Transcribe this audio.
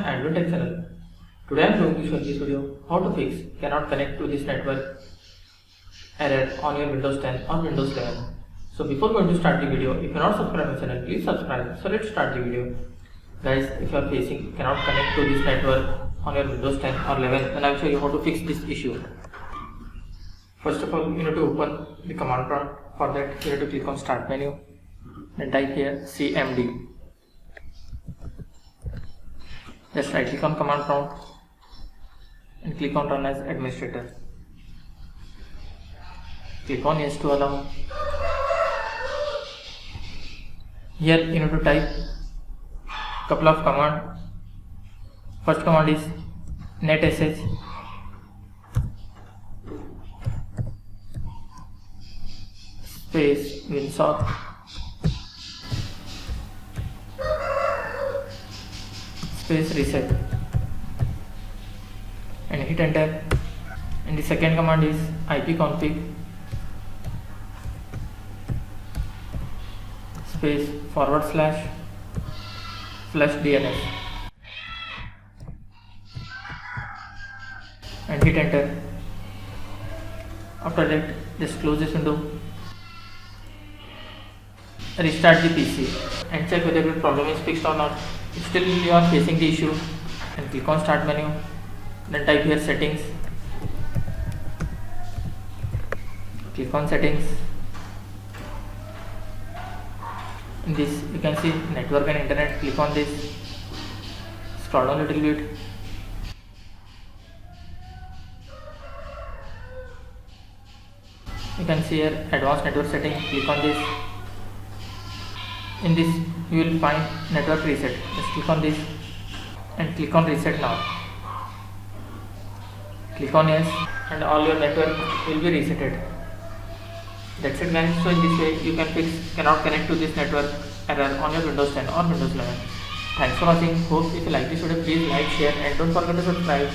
Android Tech channel. Today I am going to show in this video how to fix cannot connect to this network error on your Windows 10 or Windows 11. So before going to start the video, if you are not subscribed to my channel, please subscribe. So let's start the video. Guys, if you are facing cannot connect to this network on your Windows 10 or 11, then I will show you how to fix this issue. First of all, you need to open the command prompt. For that, you need to click on Start menu, then type here CMD. Just right click on command prompt and click on Run as Administrator. Click on Yes to allow. Here you need to type couple of commands. First command is netsh space winsock space reset and hit enter. And the second command is ipconfig space //DNS and hit enter. After that, just close this window, restart the PC and check whether the problem is fixed or not. If still you are facing the issue, and click on Start menu, then type here Settings, click on Settings. In this you can see Network and Internet. Click on this, scroll down a little bit, you can see here Advanced Network Setting. Click on this. In this you will find Network Reset. Just click on this and click on Reset now. Click on Yes and all your network will be resetted. That's it guys. So in this way you can fix cannot connect to this network error on your Windows 10 or Windows 11. Thanks for watching. Hope if you like this video, please like, share and don't forget to subscribe.